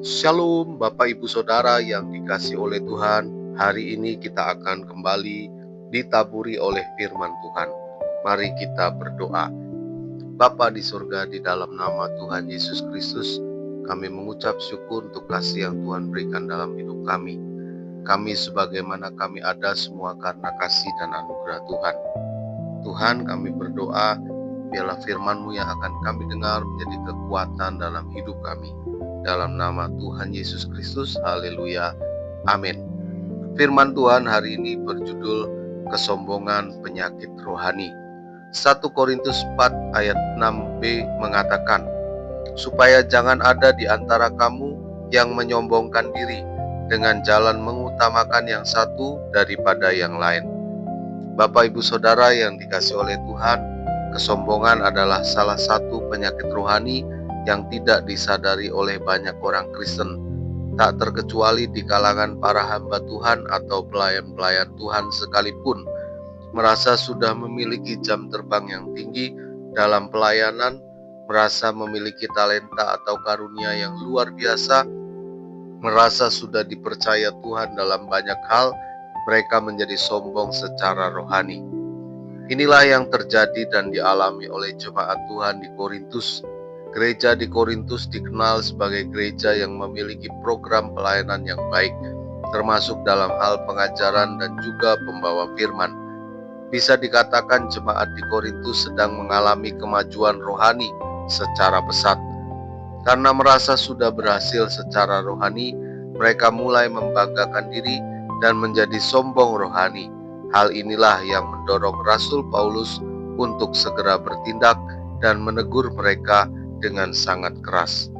Shalom Bapak Ibu Saudara yang dikasihi oleh Tuhan. Hari ini kita akan kembali ditaburi oleh firman Tuhan. Mari kita berdoa. Bapa di surga, di dalam nama Tuhan Yesus Kristus, kami mengucap syukur untuk kasih yang Tuhan berikan dalam hidup kami. Kami sebagaimana kami ada semua karena kasih dan anugerah Tuhan. Tuhan, kami berdoa, biarlah firman-Mu yang akan kami dengar menjadi kekuatan dalam hidup kami. Dalam nama Tuhan Yesus Kristus, haleluya, amin. Firman Tuhan hari ini berjudul kesombongan penyakit rohani. 1 Korintus 4 ayat 6b mengatakan, supaya jangan ada di antara kamu yang menyombongkan diri dengan jalan mengutamakan yang satu daripada yang lain. Bapak Ibu Saudara yang dikasihi oleh Tuhan, kesombongan adalah salah satu penyakit rohani yang tidak disadari oleh banyak orang Kristen, tak terkecuali di kalangan para hamba Tuhan atau pelayan-pelayan Tuhan sekalipun. Merasa sudah memiliki jam terbang yang tinggi dalam pelayanan, merasa memiliki talenta atau karunia yang luar biasa, merasa sudah dipercaya Tuhan dalam banyak hal, mereka menjadi sombong secara rohani. Inilah yang terjadi dan dialami oleh jemaat Tuhan di Korintus. Gereja di Korintus dikenal sebagai gereja yang memiliki program pelayanan yang baik, termasuk dalam hal pengajaran dan juga pembawa firman. Bisa dikatakan jemaat di Korintus sedang mengalami kemajuan rohani secara pesat. Karena merasa sudah berhasil secara rohani, mereka mulai membanggakan diri dan menjadi sombong rohani. Hal inilah yang mendorong Rasul Paulus untuk segera bertindak dan menegur mereka dengan sangat keras.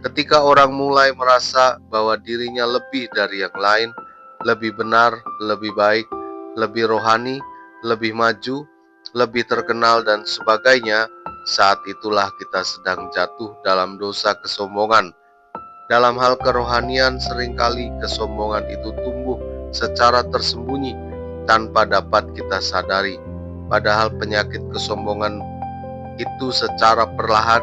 Ketika orang mulai merasa bahwa dirinya lebih dari yang lain, lebih benar, lebih baik, lebih rohani, lebih maju, lebih terkenal dan sebagainya, saat itulah kita sedang jatuh dalam dosa kesombongan. Dalam hal kerohanian, seringkali kesombongan itu tumbuh secara tersembunyi tanpa dapat kita sadari. Padahal penyakit kesombongan itu secara perlahan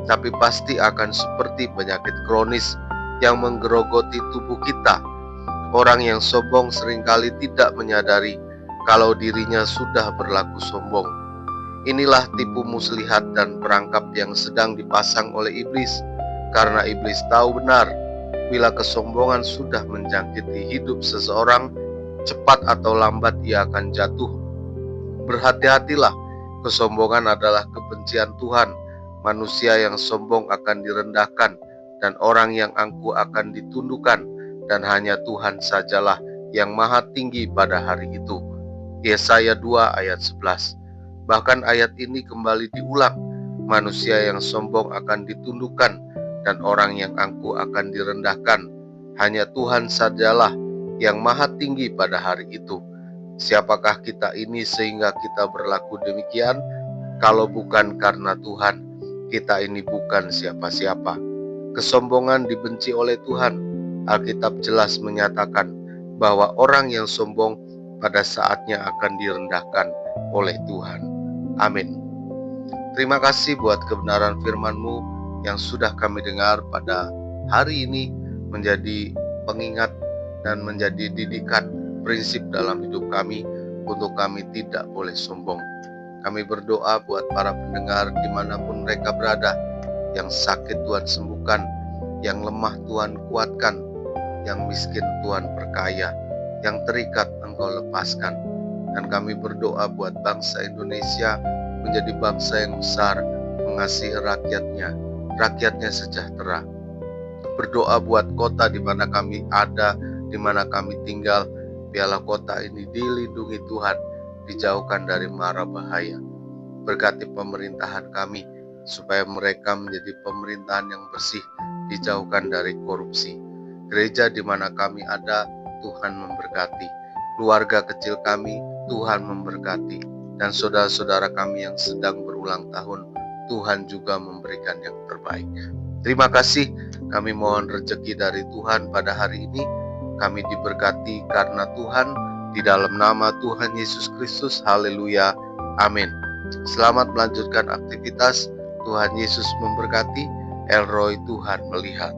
tapi pasti akan seperti penyakit kronis yang menggerogoti tubuh kita. Orang yang sombong seringkali tidak menyadari kalau dirinya sudah berlaku sombong. Inilah tipu muslihat dan perangkap yang sedang dipasang oleh iblis, karena iblis tahu benar bila kesombongan sudah menjangkiti hidup seseorang, cepat atau lambat ia akan jatuh. Berhati-hatilah, kesombongan adalah kebencian Tuhan. Manusia yang sombong akan direndahkan dan orang yang angkuh akan ditundukkan, dan hanya Tuhan sajalah yang maha tinggi pada hari itu. Yesaya 2 ayat 11. Bahkan ayat ini kembali diulang, manusia yang sombong akan ditundukkan dan orang yang angkuh akan direndahkan. Hanya Tuhan sajalah yang maha tinggi pada hari itu. Siapakah kita ini sehingga kita berlaku demikian? Kalau bukan karena Tuhan, kita ini bukan siapa-siapa. Kesombongan dibenci oleh Tuhan. Alkitab jelas menyatakan bahwa orang yang sombong pada saatnya akan direndahkan oleh Tuhan. Amin. Terima kasih buat kebenaran firman-Mu yang sudah kami dengar pada hari ini, menjadi pengingat dan menjadi didikan prinsip dalam hidup kami untuk kami tidak boleh sombong. Kami berdoa buat para pendengar dimanapun mereka berada, yang sakit Tuhan sembuhkan, yang lemah Tuhan kuatkan, yang miskin Tuhan perkaya, yang terikat Engkau lepaskan. Dan kami berdoa buat bangsa Indonesia menjadi bangsa yang besar, mengasihi rakyatnya sejahtera. Berdoa buat kota di mana kami ada, di mana kami tinggal, biarlah kota ini dilindungi Tuhan, dijauhkan dari mara bahaya. Berkati pemerintahan kami, supaya mereka menjadi pemerintahan yang bersih, dijauhkan dari korupsi. Gereja di mana kami ada, Tuhan memberkati. Keluarga kecil kami, Tuhan memberkati. Dan saudara-saudara kami yang sedang berulang tahun, Tuhan juga memberikan yang terbaik. Terima kasih, kami mohon rezeki dari Tuhan pada hari ini. Kami diberkati karena Tuhan, di dalam nama Tuhan Yesus Kristus, haleluya, amin. Selamat melanjutkan aktivitas, Tuhan Yesus memberkati. Elroy, Tuhan melihat.